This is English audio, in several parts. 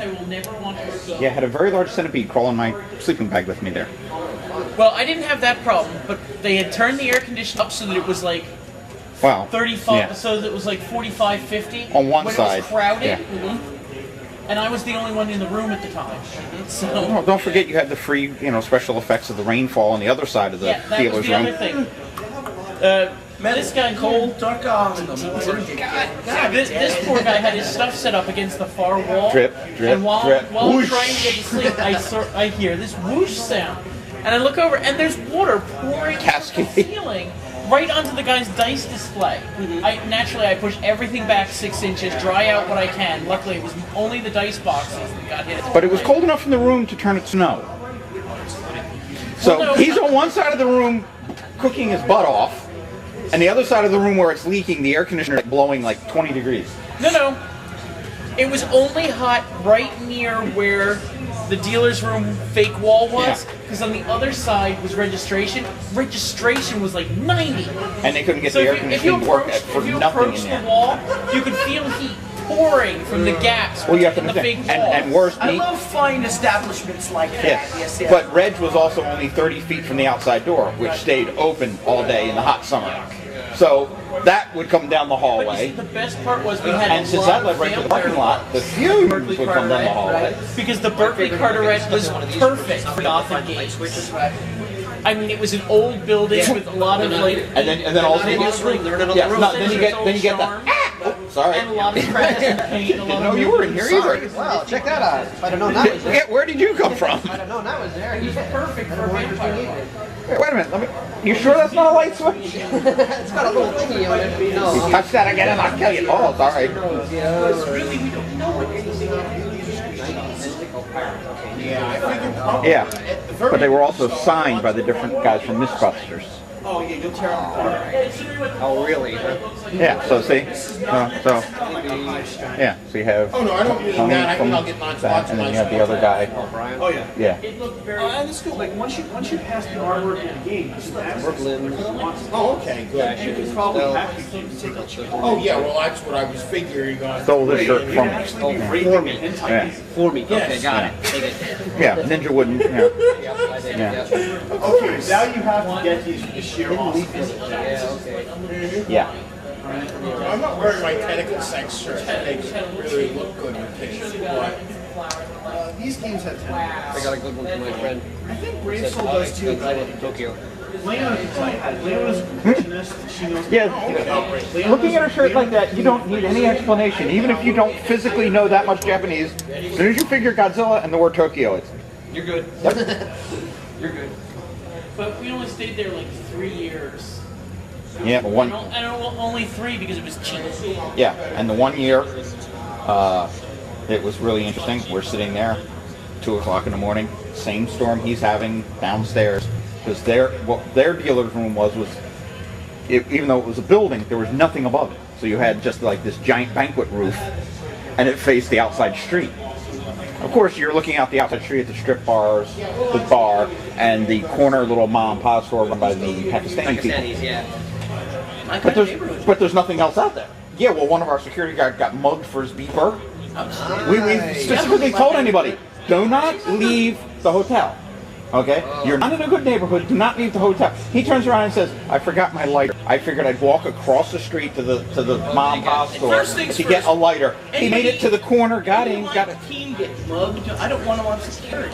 I will never want to repeat. Yeah, I had a very large centipede crawl in my sleeping bag with me there. Well, I didn't have that problem, but they had turned the air conditioner up so that it was like Wow. 35, Yeah. so that it was like 45, 50. On one when side. It was crowded. Yeah. And I was the only one in the room at the time. So Oh, don't forget you had the free, special effects of the rainfall on the other side of the yeah, that dealer's was the room. other thing. This guy Cold, dark almond. This poor guy had his stuff set up against the far wall. Drip, drip, and while drip. I'm Whoosh. trying to get to sleep, I hear this whoosh sound. And I look over, and there's water pouring from the Cascade. ceiling right onto the guy's dice display. Naturally, I push everything back 6 inches, dry out what I can. Luckily, it was only the dice boxes that got hit. But it was cold enough in the room to turn it snow. So Well, no. he's on one side of the room cooking his butt off, and the other side of the room where it's leaking, the air conditioner is blowing like 20 degrees. No. It was only hot right near where the dealer's room fake wall was, because on the other side was registration. Registration was like 90. And they couldn't get So the air if you conditioning to work for if you nothing approached in the there. wall, you could feel heat pouring from the gaps Well, you have to in the fake understand. wall. And worse, I me. love fine establishments like that. Yes. Yes. But Reg was also only 30 feet from the outside door, which stayed open all day in the hot summer. So that would come down the But you see, hallway. the best part was we had And a since lot that led of right to the vampire parking lot, the fumes would come down the hallway. because the Berkeley Carteret was perfect for Gotham games. I mean, it was an old building with a lot of like, And then also and then you get the sorry. and a lot of cracks in the paint. A lot No, of you were in here either. Wow, check that out. If I'd have known that was there. Yeah, where did you come from? If I'd have known that was there. It was perfect for vampire. Wait a minute. You sure that's not a light switch? It's got a little thingy on it. No. Touch that again and I'll kill you. Oh, sorry. Really, we don't know what anything Yeah, but they were also signed by the different guys from Mythbusters. Oh yeah, you'll tear them apart. Oh, really? Yeah, so see? Yeah, so you have Oh no, I don't mean Tony that. I from think I'll get mine that, and then you have the other guy. Oh yeah. Yeah. It looked very. And it's cool. Like once you pass the artwork in the game, you still have Brooklyn. Oh okay, good. You can probably hack you to take a Oh yeah, well that's what I was figuring on. Stole this shirt from me. actually be For raping me. it in Yeah. For me. Yes. Okay, got it. Take it. Yeah, Ninja wouldn't. Yeah. I did. Yeah. Okay, now you have to get these the sheer awesomeness. Yeah, okay. Yeah. I'm not wearing my tentacle sex shirt. It makes it really look good with kids. But These games have I got a good one from my friend. I think Brave Soul does too. Tokyo. Lena's a completionist. She knows. Yeah. Looking at a shirt like that, you don't need any explanation. Even if you don't physically know that much Japanese, as soon as you figure Godzilla and the word Tokyo, it's You're good. You're good. But we only stayed there like 3 years. yeah. But one. And only 3 because it was cheap. Yeah, and the 1 year, it was really interesting. We're sitting there, 2 o'clock in the morning, same storm he's having downstairs, because what their dealer's room was even though it was a building, there was nothing above it. So you had just like this giant banquet roof, and it faced the outside street. Of course, you're looking out the outside street at the strip bars, the bar, and the corner little mom and pop store run by the Pakistani people. Pakistanis, yeah. But there's nothing else out there. Yeah, well, one of our security guards got mugged for his beeper. We specifically told anybody, do not leave the hotel. Okay? You're not in a good neighborhood, do not leave the hotel. He turns around and says, I forgot my lighter. I figured I'd walk across the street to the mom and pop store First things to get first. a lighter. He made it to the corner, got in, got it. Team get mugged. I don't want to watch security.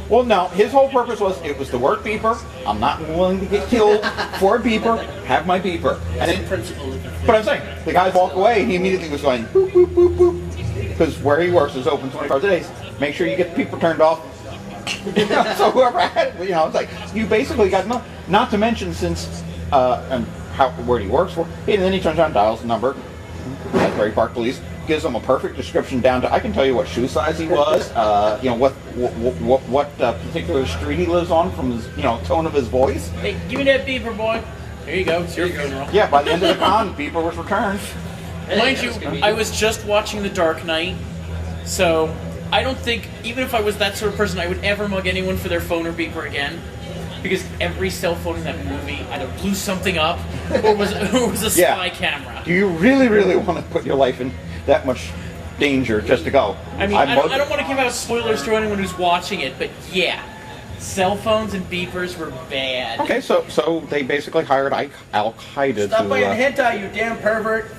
Well, no, his whole purpose was, it was the work beeper. I'm not willing to get killed for a beeper. Have my beeper. And then, but I'm saying, the guys walk away, and he immediately was going, boop, boop, boop, boop. Because where he works is open 24 hours a day. Make sure you get the beeper turned off. So whoever had, it's like, you basically got not to mention since, and where he works for, and then he turns around, dials the number, Asbury Park Police, gives them a perfect description down to, I can tell you what shoe size he was, what particular street he lives on from his, tone of his voice. Hey, give me that beaver, boy. Here you go. It's your funeral. Yeah, by the end of the con, beeper was returned. Mind you, I was just watching The Dark Knight, so I don't think, even if I was that sort of person, I would ever mug anyone for their phone or beeper again. Because every cell phone in that movie either blew something up or was a spy camera. Do you really, really want to put your life in that much danger just to go. I mean, I don't want to give out spoilers to anyone who's watching it, but yeah, cell phones and beepers were bad. Okay, so they basically hired Al Qaeda Stop to. playing hentai, you damn pervert.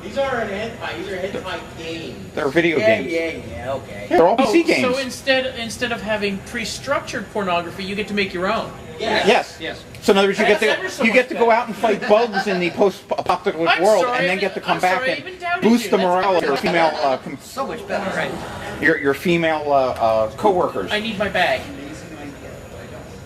These aren't hentai, these are hentai games. They're video games. Yeah, okay. Yeah, they're all Oh, PC games. so instead of having pre-structured pornography, you get to make your own. Yes. Yes. So in other words, That's ever so you get much to go better. out and fight bugs in the post-apocalyptic I'm world, sorry, and then get to come I'm back sorry, I and even doubted boost you. the That's morale of ever your so female So much better, right? your female coworkers. I need my bag.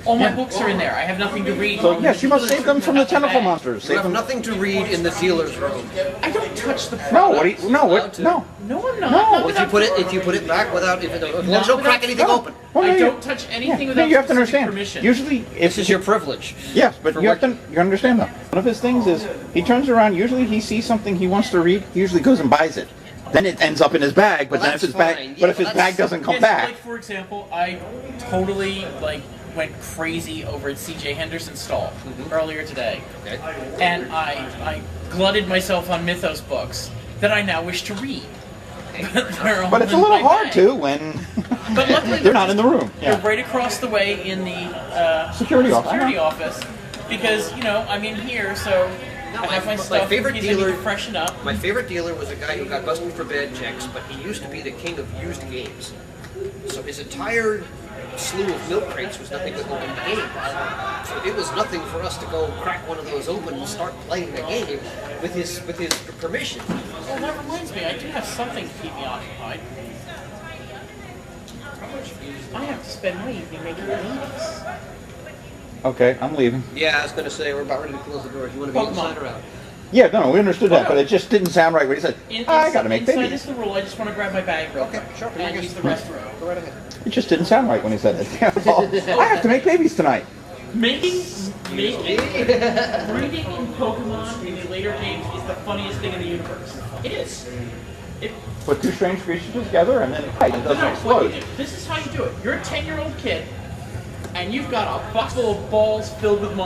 All my books are in there. I have nothing to read. So yes, you must save them from the tentacle monsters. You Save have them. nothing to read in the dealer's room. I don't touch the product. No, what? No. No, I'm not. No. Not If you put it back without, if long as you don't crack anything open. Well, I no, don't touch anything no, without you have to specific understand. permission. Usually, This is your privilege. yes, but For you have what- to you understand though. One of his things is he turns around. Usually, he sees something he wants to read. He usually goes and buys it. Then it ends up in his bag. But Well, then if that's his bag, fine. but Yeah, if his well, bag that's- doesn't come Yes, back, like for example, I totally went crazy over at CJ Henderson's stall earlier today, Okay. and I glutted myself on Mythos books that I now wish to read. They're all but it's a in little my hard bag. to when But luckily they're not in the room. They're Yeah. right across the way in the Security office. security office, because I'm in here, so I have my stuff. favorite in case I need dealer- to freshen up. My favorite dealer was a guy who got busted for bad checks, but he used to be the king of used games. So his entire slew of milk crates was nothing but open games. So it was nothing for us to go crack one of those open and start playing a game with his permission. Well, that reminds me, I do have something to keep me occupied. I have to spend my evening making babies. Okay, I'm leaving. Yeah, I was gonna say we're about ready to close the door. Do you want to be Pokemon. inside or out? Yeah, no, we understood that, Oh, no. but it just didn't sound right when he said, "I got to make inside babies." is the rule. I just want to grab my bag real Okay, quick sure. and use the restroom. Go right ahead. It just didn't sound right when he said it. I have to make babies tonight. Breeding in Pokemon in the later games is the funniest thing in the universe. It is. Put two strange creatures together and then it doesn't What you explode. do, this is how you do it. You're a 10-year-old kid, and you've got a bucket full of balls filled with monsters.